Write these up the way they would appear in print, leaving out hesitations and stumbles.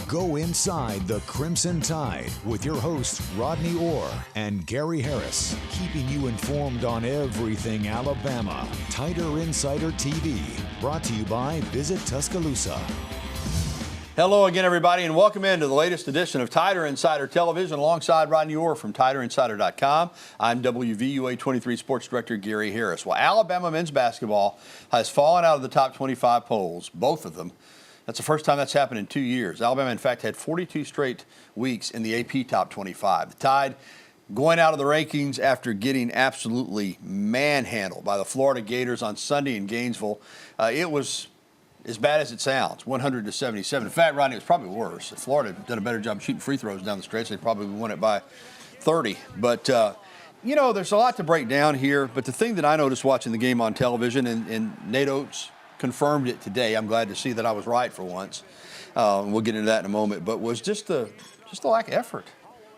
Go inside the Crimson Tide with your hosts Rodney Orr and Gary Harris, keeping you informed on everything Alabama. Tider Insider TV, brought to you by Visit Tuscaloosa. Hello again, everybody, and welcome into the latest edition of Tider Insider Television alongside Rodney Orr from TiderInsider.com. I'm WVUA 23 Sports Director Gary Harris. Well, Alabama men's basketball has fallen out of the top 25 polls, both of them. That's the first time that's happened in 2 years. Alabama, in fact, had 42 straight weeks in the AP top 25. The Tide going out of the rankings after getting absolutely manhandled by the Florida Gators on Sunday in Gainesville. It was as bad as it sounds, 100-77. In fact, Rodney, it was probably worse. If Florida had done a better job shooting free throws down the stretch, they probably won it by 30. But, you know, there's a lot to break down here. But the thing that I noticed watching the game on television, and Nate Oats confirmed it today. I'm glad to see that I was right for once. We'll get into that in a moment. But was just the lack of effort,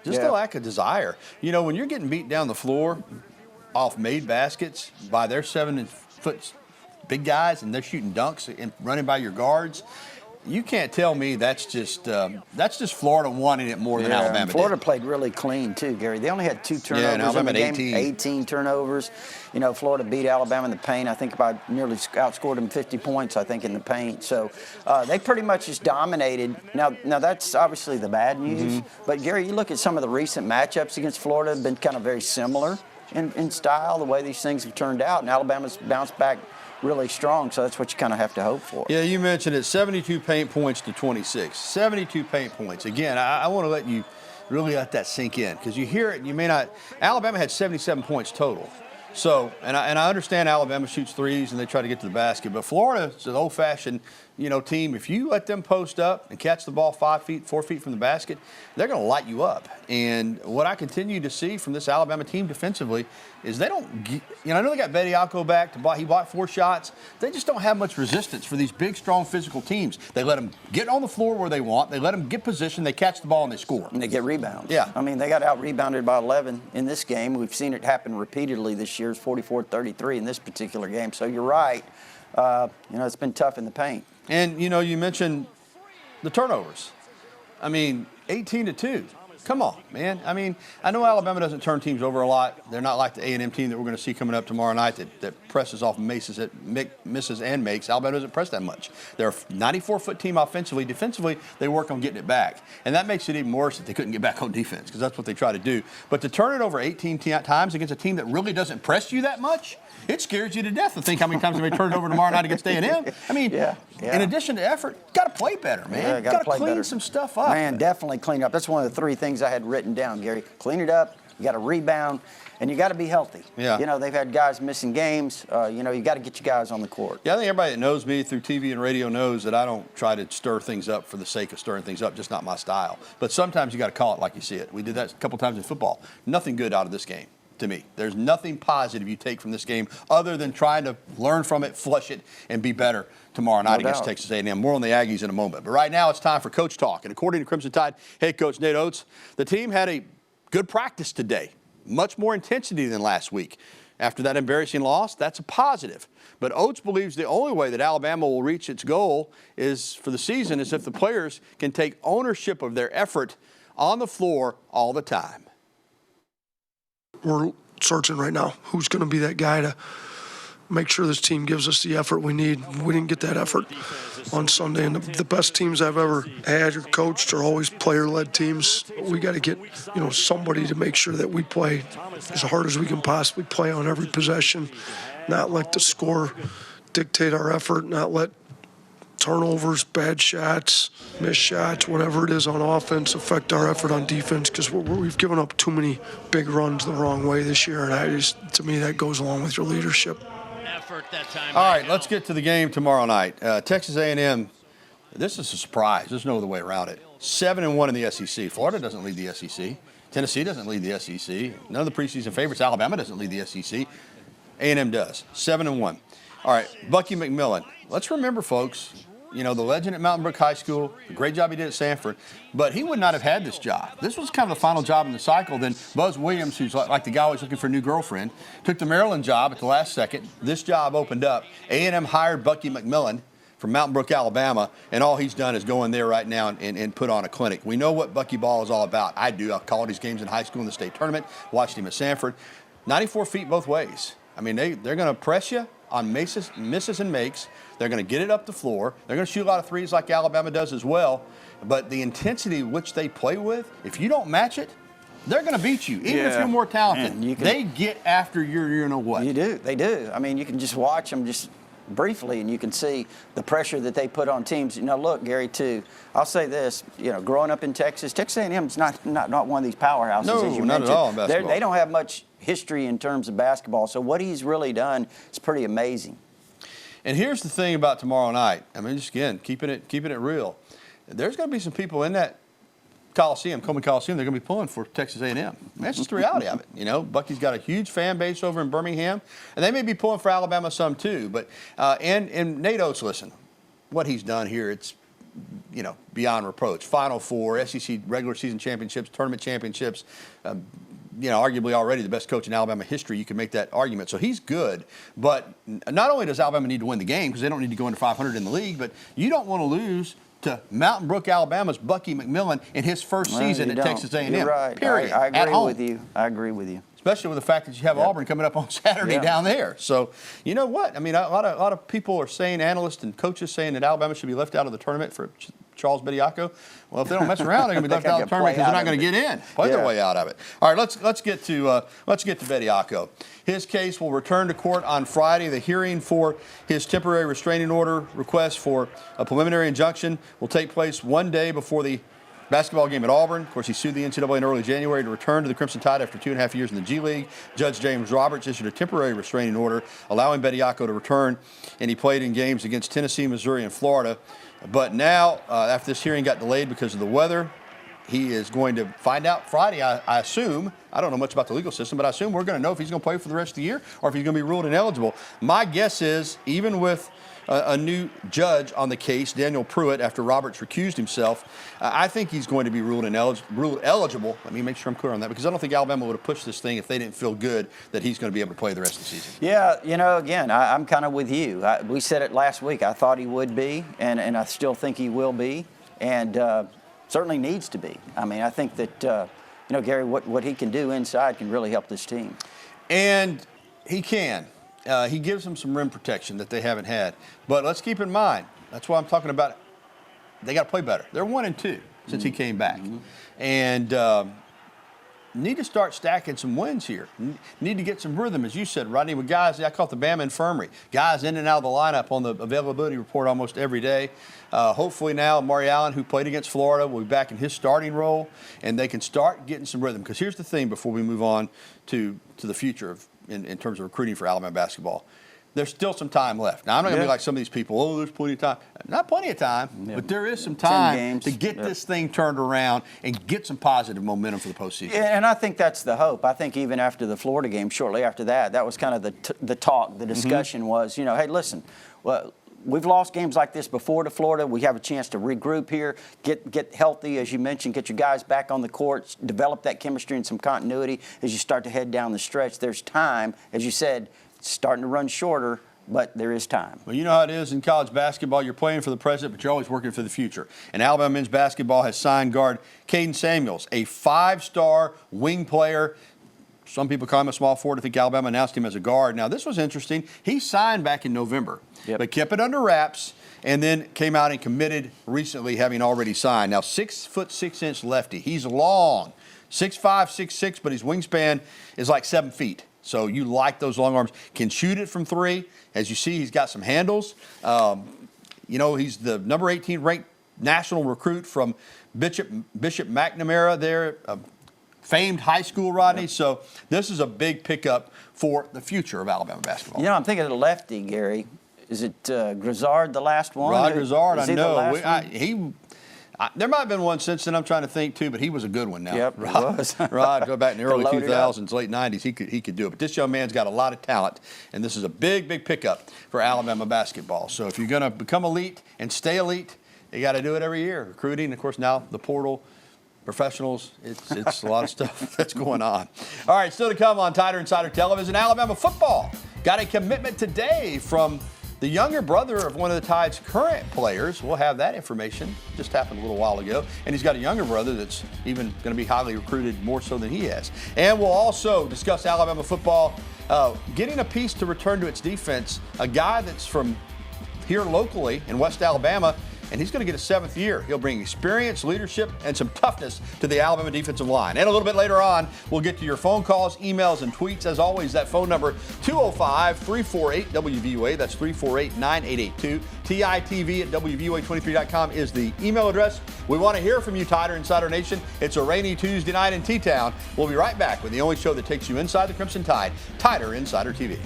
the lack of desire. You know, when you're getting beat down the floor off made baskets by their 7-foot big guys and they're shooting dunks and running by your guards, you can't tell me that's just Florida wanting it more than Alabama Florida did. Played really clean, too, Gary. They only had 2 turnovers in the game, 18 turnovers. You know, Florida beat Alabama in the paint. I think about nearly outscored them 50 points, I think, in the paint. So they pretty much just dominated. Now that's obviously the bad news. But, Gary, you look at some of the recent matchups against Florida, have been kind of very similar in style, the way these things have turned out. And Alabama's bounced back really strong, so that's what you kind of have to hope for. Yeah, you mentioned it, 72 paint points to 26. 72 paint points. Again, I want to let you really let that sink in because you hear it and you may not. Alabama had 77 points total. So, and I understand Alabama shoots threes and they try to get to the basket, but Florida is an old-fashioned, team. If you let them post up and catch the ball 5 feet, 4 feet from the basket, they're going to light you up. And what I continue to see from this Alabama team defensively is they don't, I know they got Bediako back. He bought 4 shots. They just don't have much resistance for these big, strong, physical teams. They let them get on the floor where they want. They let them get position. They catch the ball and they score. And they get rebounds. Yeah. I mean, they got out-rebounded by 11 in this game. We've seen it happen repeatedly this year. It's 44-33 in this particular game. So you're right. It's been tough in the paint. And, you mentioned the turnovers. I mean, 18-2. Come on, man. I mean, I know Alabama doesn't turn teams over a lot. They're not like the A&M team that we're going to see coming up tomorrow night that presses off misses and makes. Alabama doesn't press that much. They're a 94-foot team offensively. Defensively, they work on getting it back. And that makes it even worse that they couldn't get back on defense because that's what they try to do. But to turn it over 18 times against a team that really doesn't press you that much, it scares you to death to think how many times they may turn it over tomorrow night against A&M. I mean, in addition to effort, got to play better, man. Yeah, got to clean some stuff up. Man, definitely clean up. That's one of the 3 things I had written down, Gary. Clean it up, you got to rebound, and you got to be healthy. Yeah. They've had guys missing games. You got to get your guys on the court. Yeah, I think everybody that knows me through TV and radio knows that I don't try to stir things up for the sake of stirring things up, just not my style. But sometimes you got to call it like you see it. We did that a couple times in football. Nothing good out of this game. To me, there's nothing positive you take from this game other than trying to learn from it, flush it, and be better tomorrow night against Texas A&M. More on the Aggies in a moment. But right now it's time for Coach Talk. And according to Crimson Tide head coach Nate Oats, the team had a good practice today, much more intensity than last week. After that embarrassing loss, that's a positive. But Oats believes the only way that Alabama will reach its goal is for the season is if the players can take ownership of their effort on the floor all the time. We're searching right now who's going to be that guy to make sure this team gives us the effort we need. We didn't get that effort on Sunday, and the best teams I've ever had or coached are always player-led teams. We got to get somebody to make sure that we play as hard as we can possibly play on every possession, not let the score dictate our effort, not let turnovers, bad shots, missed shots, whatever it is on offense affect our effort on defense because we've given up too many big runs the wrong way this year, and to me that goes along with your leadership. All right, let's get to the game tomorrow night. Texas A&M, this is a surprise. There's no other way around it. 7-1 in the SEC. Florida doesn't lead the SEC. Tennessee doesn't lead the SEC. None of the preseason favorites. Alabama doesn't lead the SEC. A&M does. 7-1. All right, Bucky McMillan. Let's remember, folks, the legend at Mountain Brook High School, the great job he did at Sanford, but he would not have had this job. This was kind of the final job in the cycle. Then Buzz Williams, who's like the guy always looking for a new girlfriend, took the Maryland job at the last second. This job opened up. A&M hired Bucky McMillan from Mountain Brook, Alabama, and all he's done is go in there right now and put on a clinic. We know what Buckyball is all about. I do. I've called his games in high school in the state tournament, watched him at Sanford. 94 feet both ways. I mean, they're going to press you on misses and makes. They're going to get it up the floor. They're going to shoot a lot of threes like Alabama does as well. But the intensity which they play with, if you don't match it, they're going to beat you, even if you're more talented. They get after your you know what. You do. They do. I mean, you can just watch them just briefly, and you can see the pressure that they put on teams. You know, look, Gary, too, I'll say this, you know, growing up in Texas A&M is not one of these powerhouses, no, as you not mentioned. At all in basketball. They don't have much history in terms of basketball, so what he's really done is pretty amazing. And here's the thing about tomorrow night. I mean, just again, keeping it real. There's going to be some people in that Coliseum, Coleman Coliseum, they're going to be pulling for Texas A&M. That's just the reality of it. You know, Bucky's got a huge fan base over in Birmingham, and they may be pulling for Alabama some too. But and Nate Oats, listen, what he's done here, it's, you know, beyond reproach. Final Four, SEC regular season championships, tournament championships. You know, arguably already the best coach in Alabama history. You can make that argument. So he's good. But not only does Alabama need to win the game, because they don't need to go into 500 in the league, but you don't want to lose to Mountain Brook, Alabama's Bucky McMillan in his first season at Texas A&M. You're right. Period. I agree with you. I agree with you. Especially with the fact that you have Auburn coming up on Saturday down there. So, you know what? I mean, a lot of people are saying, analysts and coaches saying that Alabama should be left out of the tournament for Charles Bediako. Well, if they don't mess around, they're going to be left out of the tournament because they're not going to get in. Play their way out of it. All right, let's get to Bediako. His case will return to court on Friday. The hearing for his temporary restraining order request for a preliminary injunction will take place one day before the basketball game at Auburn. Of course, he sued the NCAA in early January to return to the Crimson Tide after 2.5 years in the G League. Judge James Roberts issued a temporary restraining order allowing Bediako to return, and he played in games against Tennessee, Missouri, and Florida. But now, after this hearing got delayed because of the weather, he is going to find out Friday, I assume. I don't know much about the legal system, but I assume we're going to know if he's going to play for the rest of the year or if he's going to be ruled ineligible. My guess is, even with a new judge on the case, Daniel Pruitt, after Roberts recused himself, I think he's going to be ruled eligible. Let me make sure I'm clear on that, because I don't think Alabama would have pushed this thing if they didn't feel good that he's going to be able to play the rest of the season. Yeah, you know, again, I'm kind of with you. We said it last week. I thought he would be, and I still think he will be, and certainly needs to be. I mean, I think that, you know, Gary, what he can do inside can really help this team. And he can. He gives them some rim protection that they haven't had. But let's keep in mind, that's why I'm talking about, they got to play better. They're 1-2 since he came back. And need to start stacking some wins here. Need to get some rhythm, as you said, Rodney, with guys, I call it the Bama Infirmary. Guys in and out of the lineup on the availability report almost every day. Hopefully now, Murray Allen, who played against Florida, will be back in his starting role, and they can start getting some rhythm. Because here's the thing before we move on to the future in terms of recruiting for Alabama basketball. There's still some time left. Now, I'm not going to be like some of these people, there's plenty of time. Not plenty of time, but there is some time to get this thing turned around and get some positive momentum for the postseason. Yeah, and I think that's the hope. I think even after the Florida game, shortly after that was kind of the talk, the discussion was, you know, hey, listen, well, we've lost games like this before to Florida. We have a chance to regroup here, get healthy, as you mentioned, get your guys back on the court, develop that chemistry and some continuity as you start to head down the stretch. There's time, as you said, it's starting to run shorter, but there is time. Well, you know how it is in college basketball. You're playing for the present, but you're always working for the future. And Alabama men's basketball has signed guard Caden Samuels, a 5-star wing player. Some people call him a small forward. I think Alabama announced him as a guard. Now, this was interesting. He signed back in November, but kept it under wraps, and then came out and committed recently, having already signed. Now, 6'6" lefty. He's long, 6'5", 6'6", but his wingspan is like 7 feet. So you like those long arms. Can shoot it from 3. As you see, he's got some handles. You know, he's the number 18 ranked national recruit from Bishop McNamara there, famed high school, Rodney. So this is a big pickup for the future of Alabama basketball. You know, I'm thinking of the lefty, Gary. Is it Grizzard, the last one? Rod Grizzard, I know. There might have been one since then, I'm trying to think too, but he was a good one now. Yep, Rod, he was. Rod, go back in the early 2000s, late 90s, he could do it. But this young man's got a lot of talent, and this is a big, big pickup for Alabama basketball. So if you're going to become elite and stay elite, you got to do it every year. Recruiting, of course, now the portal, professionals, it's a lot of stuff that's going on. All right, still to come on Tider Insider Television, Alabama football got a commitment today from the younger brother of one of the Tide's current players. We'll have that information. Just happened a little while ago. And he's got a younger brother that's even going to be highly recruited, more so than he has. And we'll also discuss Alabama football, getting a piece to return to its defense, a guy that's from here locally in West Alabama, and he's going to get a 7th year. He'll bring experience, leadership, and some toughness to the Alabama defensive line. And a little bit later on, we'll get to your phone calls, emails, and tweets. As always, that phone number, 205-348-WVUA. That's 348-9882. TITV@WVUA23.com is the email address. We want to hear from you, Tider Insider Nation. It's a rainy Tuesday night in T-Town. We'll be right back with the only show that takes you inside the Crimson Tide, Tider Insider TV.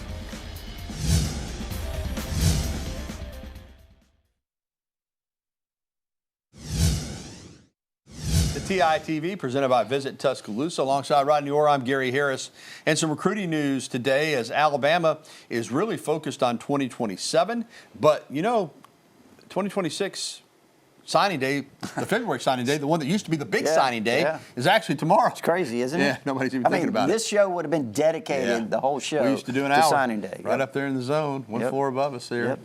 TITV presented by Visit Tuscaloosa. Alongside Rodney Orr, I'm Gary Harris. And some recruiting news today as Alabama is really focused on 2027. But, 2026 signing day, the February signing day, the one that used to be the big signing day, is actually tomorrow. It's crazy, isn't it? Yeah, nobody's even thinking about it. This show would have been dedicated, the whole show, we used to do an hour signing day. Right up there in the zone, one floor above us there,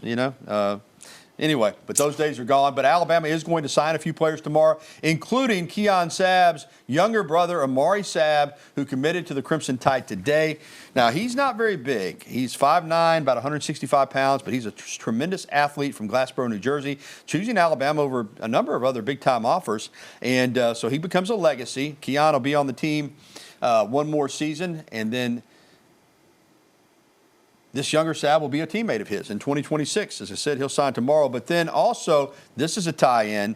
Anyway, but those days are gone. But Alabama is going to sign a few players tomorrow, including Keon Sabb's younger brother, Amari Sabb, who committed to the Crimson Tide today. Now, he's not very big. He's 5'9", about 165 pounds, but he's a tremendous athlete from Glassboro, New Jersey, choosing Alabama over a number of other big-time offers. And so he becomes a legacy. Keon will be on the team one more season, and then this younger Sabb will be a teammate of his in 2026. As I said, he'll sign tomorrow. But then also, this is a tie-in.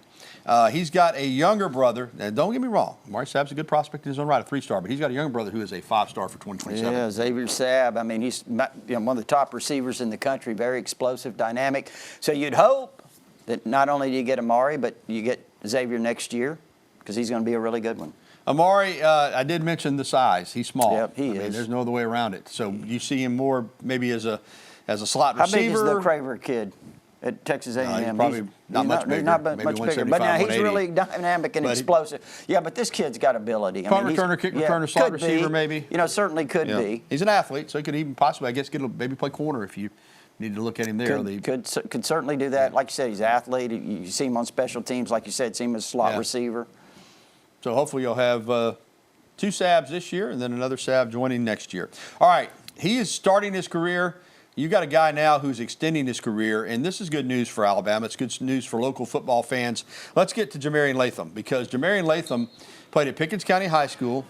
He's got a younger brother. Now, don't get me wrong. Amari Sabb's a good prospect in his own right, a 3-star. But he's got a younger brother who is a 5-star for 2027. Yeah, Xavier Sabb. I mean, he's one of the top receivers in the country, very explosive, dynamic. So you'd hope that not only do you get Amari, but you get Xavier next year because he's going to be a really good one. Amari, I did mention the size. He's small. Yep, he is. There's no other way around it. So you see him more maybe as a slot receiver. How big is the Craver kid at Texas A&M? He's probably not much bigger. He's not much bigger. But now he's really dynamic and explosive. Yeah, but this kid's got ability. Punt returner, kick returner, slot receiver maybe. Certainly could be. He's an athlete, so he could even possibly, I guess, maybe play corner if you need to look at him there. Could certainly do that. Like you said, he's an athlete. You see him on special teams. Like you said, see him as a slot receiver. So hopefully you'll have 2 Sabbs this year and then another Sabb joining next year. All right, he is starting his career. You've got a guy now who's extending his career, and this is good news for Alabama. It's good news for local football fans. Let's get to Jah-Marien Latham, because Jah-Marien Latham played at Pickens County High School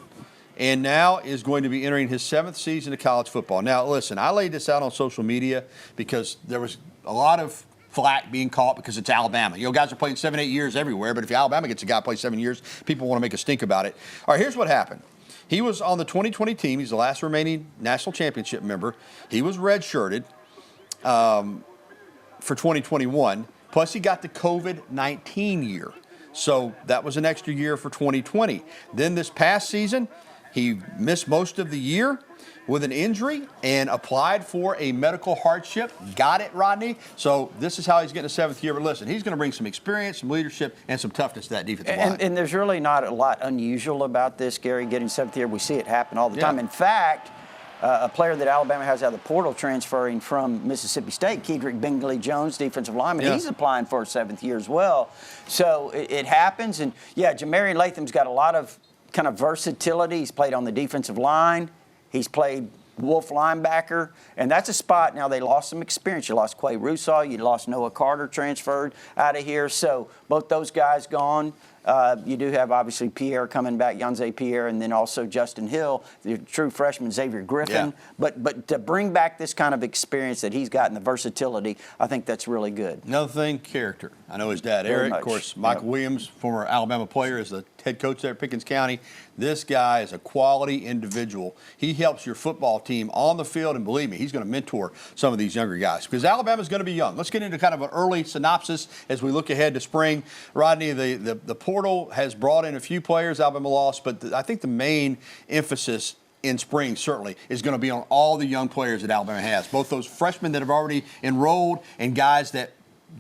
and now is going to be entering his 7th season of college football. Now, listen, I laid this out on social media because there was a lot of flack being caught because it's Alabama. Guys are playing 7, 8 years everywhere, but if Alabama gets a guy play 7 years, people want to make a stink about it. All right, here's what happened. He was on the 2020 team. He's the last remaining national championship member. He was redshirted for 2021, plus he got the COVID-19 year. So that was an extra year for 2020. Then this past season, he missed most of the year with an injury and applied for a medical hardship. Got it, Rodney? So this is how he's getting a 7th year. But listen, he's going to bring some experience, some leadership, and some toughness to that defensive line. And there's really not a lot unusual about this, Gary, getting 7th year. We see it happen all the time. In fact, a player that Alabama has out of the portal transferring from Mississippi State, Kedrick Bingley Jones, defensive lineman, he's applying for a 7th year as well. So it happens. And, Jah-Marien Latham's got a lot of kind of versatility. He's played on the defensive line. He's played Wolf linebacker, and that's a spot. Now, they lost some experience. You lost Quay Russaw. You lost Noah Carter, transferred out of here. So both those guys gone. You do have, obviously, Pierre coming back, Yanze Pierre, and then also Justin Hill, the true freshman, Xavier Griffin. But to bring back this kind of experience that he's got and the versatility, I think that's really good. Another thing, character. I know his dad, Eric. Of course, Michael Williams, former Alabama player, is the head coach there at Pickens County. This guy is a quality individual. He helps your football team on the field, and believe me, he's going to mentor some of these younger guys because Alabama's going to be young. Let's get into kind of an early synopsis as we look ahead to spring. Rodney, the portal has brought in a few players Alabama lost, but I think the main emphasis in spring certainly is going to be on all the young players that Alabama has, both those freshmen that have already enrolled and guys that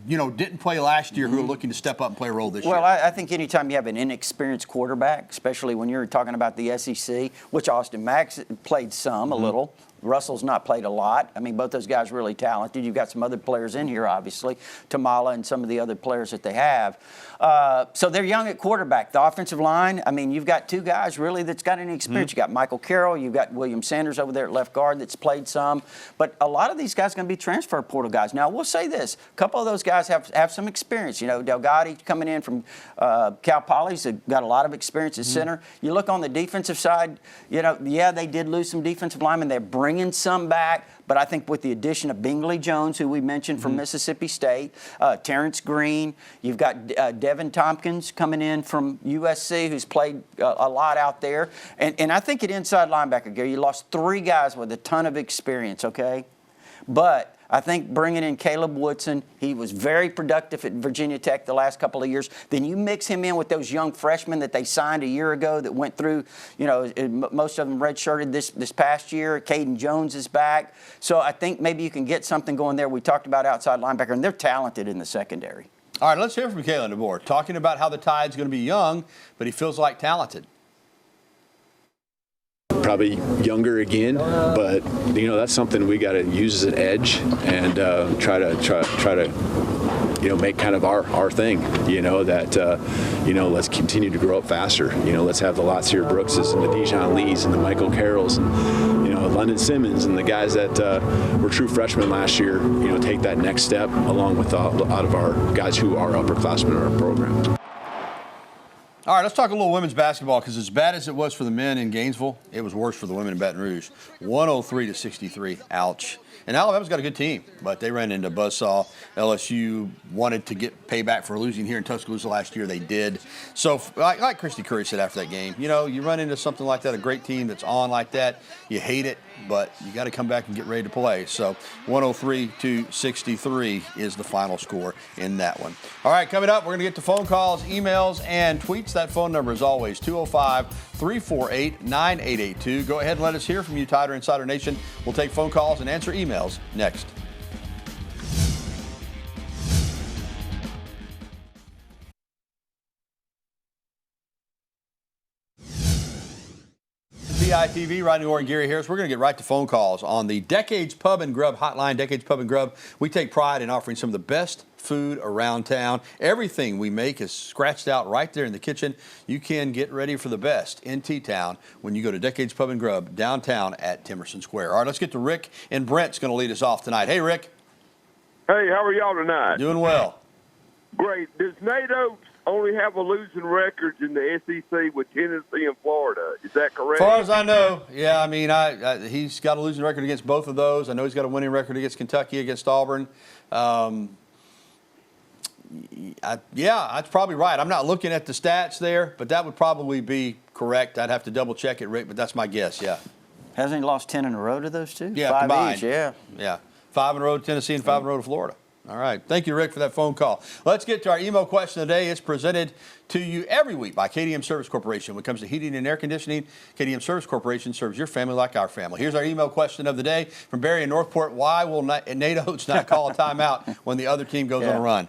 didn't play last year who are looking to step up and play a role this year. Well, I think anytime you have an inexperienced quarterback, especially when you're talking about the SEC, which Austin Mack played some, a little, Russell's not played a lot. I mean, both those guys are really talented. You've got some other players in here, obviously, Tamala and some of the other players that they have. So they're young at quarterback. The offensive line, I mean, you've got two guys really that's got any experience. You got Michael Carroll, you've got William Sanders over there at left guard that's played some. But a lot of these guys are going to be transfer portal guys. Now, we'll say this. A couple of those guys have some experience. You know, Delgado coming in from Cal Poly's got a lot of experience at center. You look on the defensive side, you know, yeah, they did lose some defensive linemen. They're bringing some back. But I think with the addition of Bingley Jones, who we mentioned from Mississippi State, Terrence Green, you've got Devin Tompkins coming in from USC, who's played a lot out there. And I think at inside linebacker, Gary, you lost 3 guys with a ton of experience, okay? But I think bringing in Caleb Woodson, he was very productive at Virginia Tech the last couple of years. Then you mix him in with those young freshmen that they signed a year ago that went through, you know, most of them redshirted this past year. Caden Jones is back. So I think maybe you can get something going there. We talked about outside linebacker, and they're talented in the secondary. All right, let's hear from Kalen DeBoer, talking about how the Tide's going to be young, but he feels like talented. Probably younger again, but you know, that's something we got to use as an edge and try to you know, make kind of our thing. You know, that you know, let's continue to grow up faster. You know, let's have the Latsier Brookses and the Dijon Lees and the Michael Carrolls and, you know, London Simmons and the guys that were true freshmen last year. You know, take that next step along with a lot of our guys who are upperclassmen in our program. All right, let's talk a little women's basketball, because as bad as it was for the men in Gainesville, it was worse for the women in Baton Rouge. 103-63. Ouch. And Alabama's got a good team, but they ran into buzzsaw. LSU wanted to get payback for losing here in Tuscaloosa last year. They did. So, like Christy Curry said after that game, you know, you run into something like that, a great team that's on like that, you hate it, but you got to come back and get ready to play. So 103-63 is the final score in that one. All right, coming up, we're going to get to phone calls, emails, and tweets. That phone number is always 205-348-9882. Go ahead and let us hear from you, Tider Insider Nation. We'll take phone calls and answer emails next. TITV, Rodney Orr and Gary Harris. We're going to get right to phone calls on the Decades Pub and Grub hotline. Decades Pub and Grub. We take pride in offering some of the best food around town. Everything we make is scratched out right there in the kitchen. You can get ready for the best in T-Town when you go to Decades Pub and Grub downtown at Timerson Square. All right, let's get to Rick, and Brent's going to lead us off tonight. Hey, Rick. Hey, how are y'all tonight? Doing well. Great. Does Nate Oats only have a losing record in the SEC with Tennessee and Florida? Is that correct? As far as I know, yeah. I mean, he's got a losing record against both of those. I know he's got a winning record against Kentucky, against Auburn. Yeah, that's probably right. I'm not looking at the stats there, but that would probably be correct. I'd have to double check it, Rick, but that's my guess, yeah. Hasn't he lost 10 in a row to those two? Yeah, 5 combined. each, yeah. Yeah, 5 in a row to Tennessee and 5 in a row to Florida. All right. Thank you, Rick, for that phone call. Let's get to our email question today. It's presented to you every week by KDM Service Corporation. When it comes to heating and air conditioning, KDM Service Corporation serves your family like our family. Here's our email question of the day from Barry in Northport. Why will Nate Oats not call a timeout when the other team goes on a run?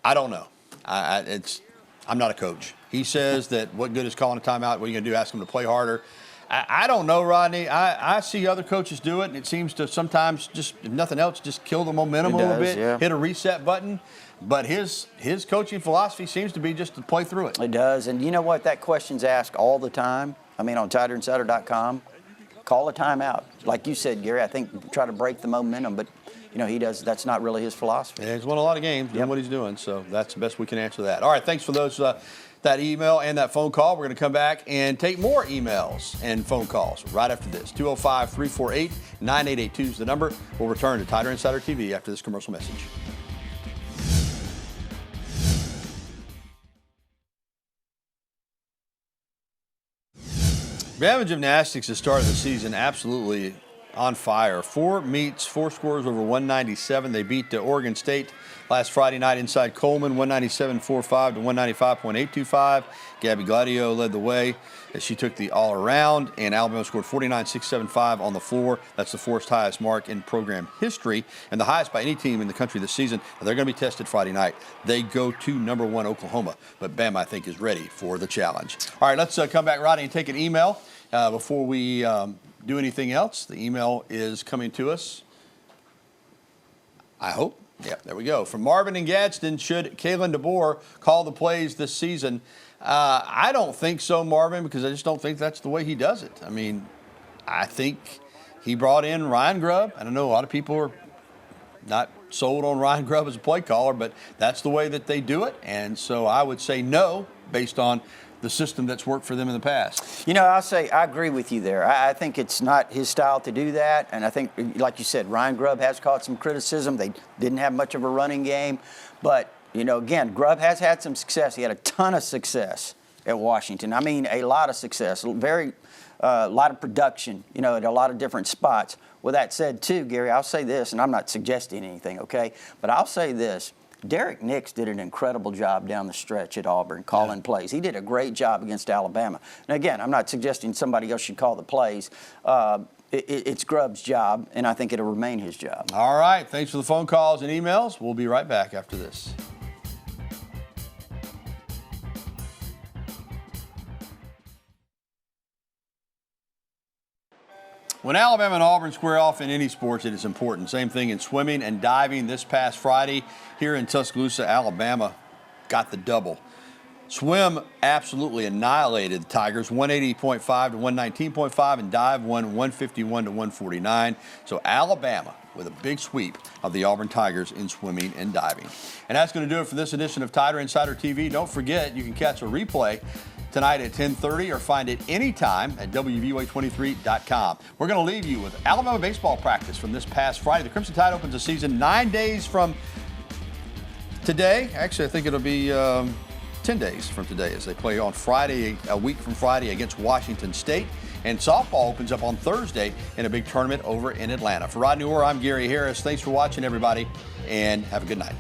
I don't know. I'm not a coach. He says that what good is calling a timeout? What are you going to do? Ask him to play harder? I don't know, Rodney. I see other coaches do it, and it seems to sometimes just, if nothing else, just kill the momentum a little bit, hit a reset button. But his coaching philosophy seems to be just to play through it. It does. And you know what? That question's asked all the time. I mean, on TiderInsider.com, call a timeout. Like you said, Gary, I think try to break the momentum, but you know, that's not really his philosophy. Yeah, he's won a lot of games doing what he's doing, so that's the best we can answer that. All right, thanks for those that email and that phone call. We're going to come back and take more emails and phone calls right after this. 205-348-9882 is the number. We'll return to Tider Insider TV after this commercial message. Bama Gymnastics has started the season absolutely on fire. 4 meets, 4 scores over 197. They beat Oregon State last Friday night inside Coleman, 197.45 to 195.825. Gabby Gladio led the way as she took the all-around, and Alabama scored 49.675 on the floor. That's the 4th highest mark in program history and the highest by any team in the country this season. Now, they're going to be tested Friday night. They go to number 1 Oklahoma, but Bama, I think, is ready for the challenge. All right, let's come back, Rodney, and take an email before we do anything else. The email is coming to us. I hope. Yeah, there we go. From Marvin in Gadsden, should Kalen DeBoer call the plays this season? I don't think so, Marvin, because I just don't think that's the way he does it. I mean, I think he brought in Ryan Grubb. I don't know, a lot of people are not sold on Ryan Grubb as a play caller, but that's the way that they do it. And so I would say no, based on the system that's worked for them in the past. You know, I'll say I agree with you there. I think it's not his style to do that. And I think, like you said, Ryan Grubb has caught some criticism. They didn't have much of a running game. But, you know, again, Grubb has had some success. He had a ton of success at Washington. I mean, a lot of success, a lot of production, you know, at a lot of different spots. With that said, too, Gary, I'll say this, and I'm not suggesting anything, okay? But I'll say this. Derek Nix did an incredible job down the stretch at Auburn calling plays. He did a great job against Alabama. And again, I'm not suggesting somebody else should call the plays. It's Grubb's job, and I think it'll remain his job. All right. Thanks for the phone calls and emails. We'll be right back after this. When Alabama and Auburn square off in any sports, it is important. Same thing in swimming and diving. This past Friday here in Tuscaloosa, Alabama got the double. Swim absolutely annihilated the Tigers, 180.5 to 119.5, and dive won 151 to 149. So Alabama with a big sweep of the Auburn Tigers in swimming and diving. And that's going to do it for this edition of Tider Insider TV. Don't forget, you can catch a replay tonight at 10:30 or find it anytime at WVUA23.com. We're going to leave you with Alabama baseball practice from this past Friday. The Crimson Tide opens the season 9 days from today. Actually, I think it'll be 10 days from today as they play on Friday, a week from Friday against Washington State. And softball opens up on Thursday in a big tournament over in Atlanta. For Rodney Orr, I'm Gary Harris. Thanks for watching, everybody, and have a good night.